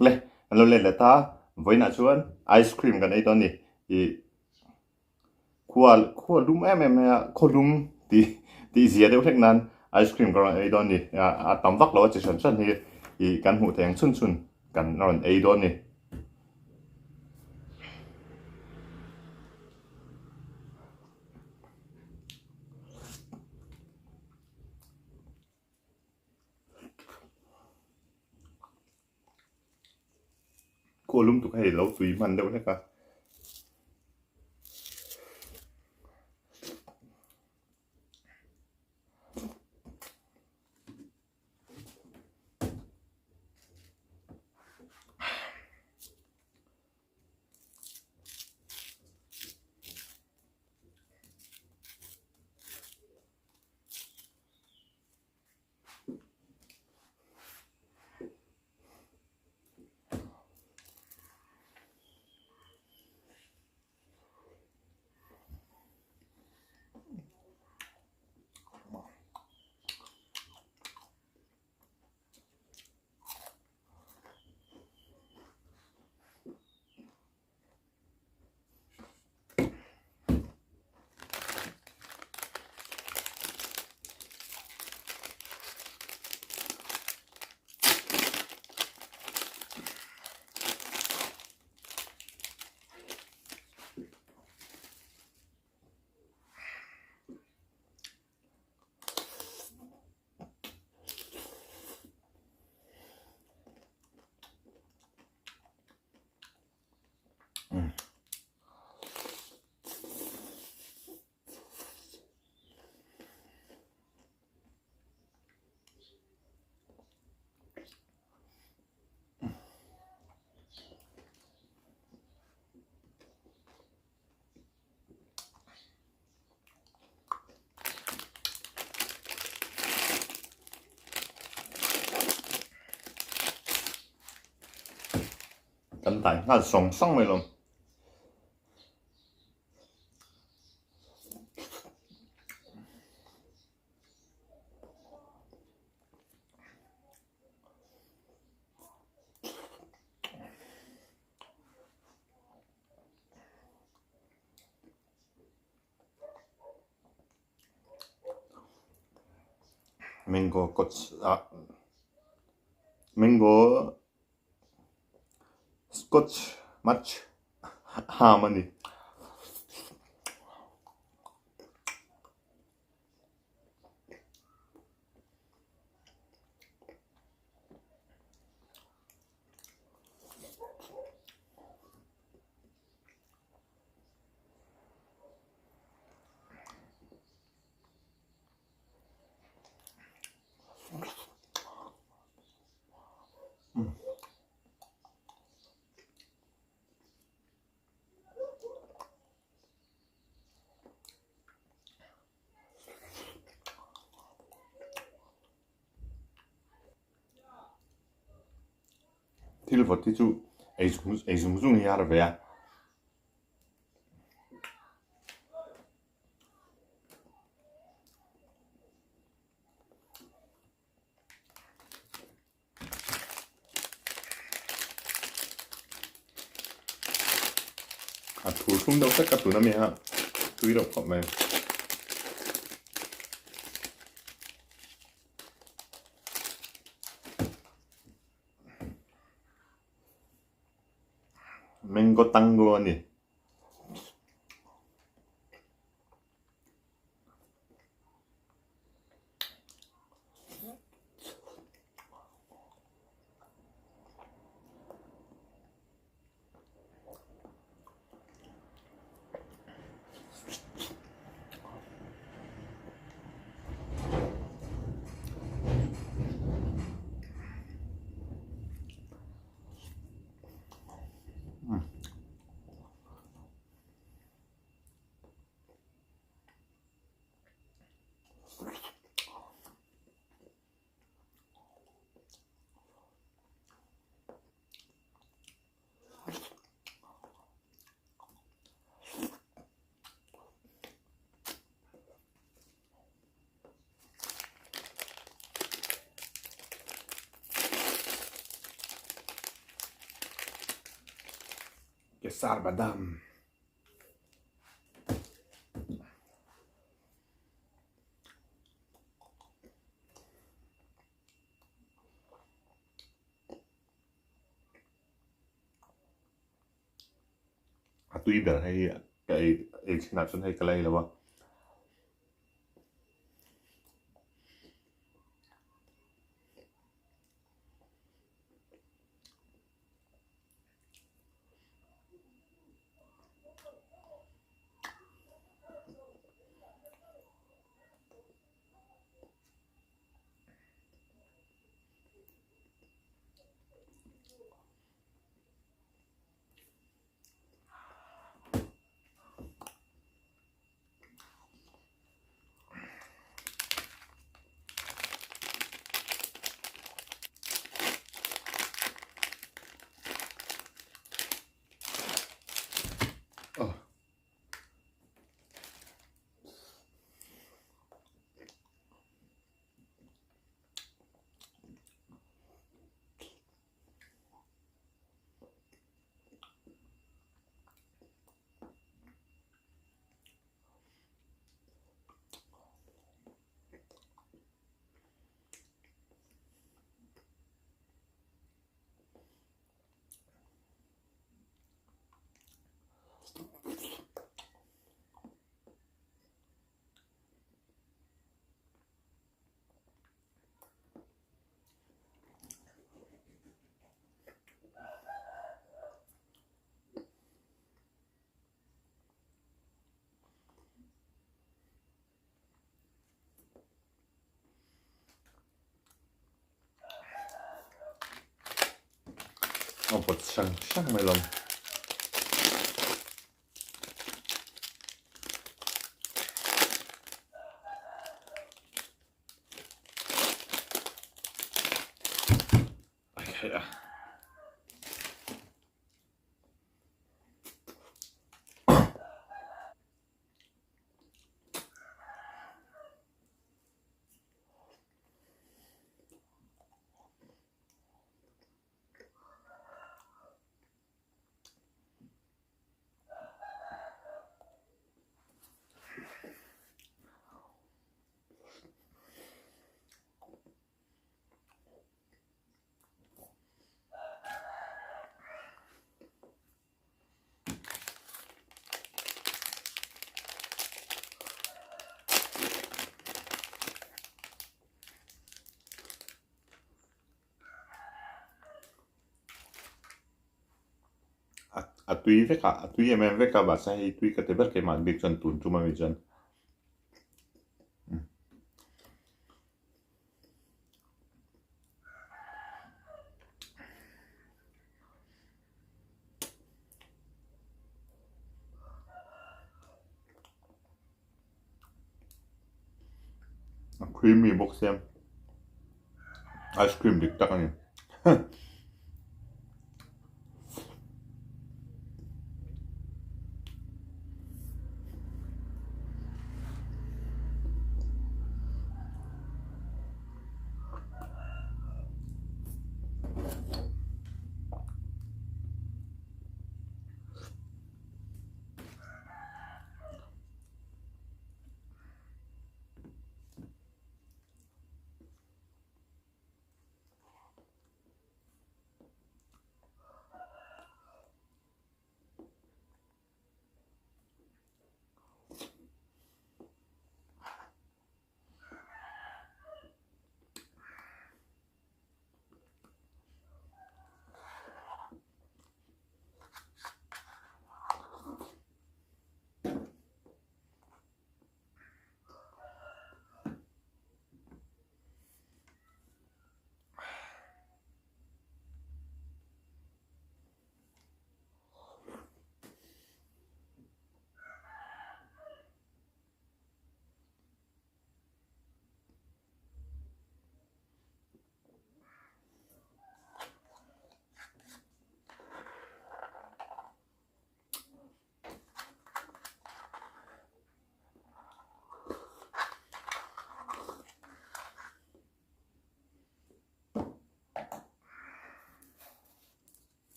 le lo le ta voina chuan ice cream kan ei ton ni i khua lum em ya kholum ti zia deuh hlek nan ice cream kan ei don ni a tam vak lo chi san san hi i kan hmu theng chun chun kan ron ei don ni khua lum tu kai lo tui man deuh hlek a kan tai ngal song song mai lom mango mango scotch match harmony thil vot ti chu ei zum zum hi ar ve a thu thum đâu tất cả tụi nó mi ha tui đâu khop mai mango tango ni Kesar badam. Tui ber hay cái nạp xuân hay cái này là bao bột sang mày lòng tui em với cả bà sai tui cái tế bất cái màn biết chân tụn chúng mày chân creamy box xem ice cream địch tắc anh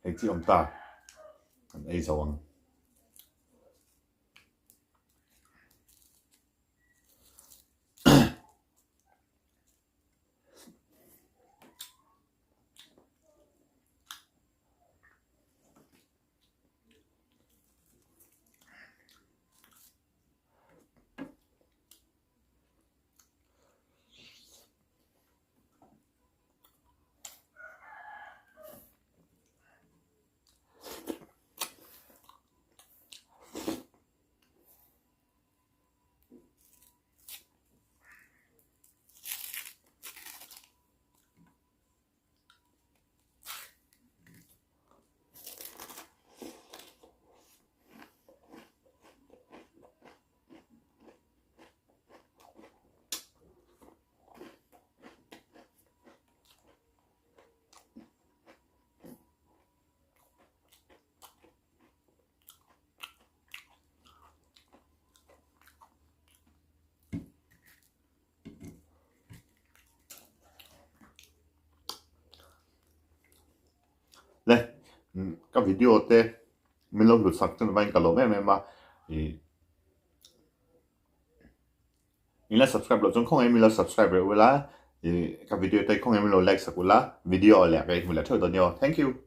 hay chị ông ta ấy rồi đây các video te mình lâu được sắc chân vay cả lỗ em mà thì mình là subscribe lo trong không em mình là subscribe rồi là thì các video tay không em mình lo like sắc là video lại cái mình là thôi tao nhau thank you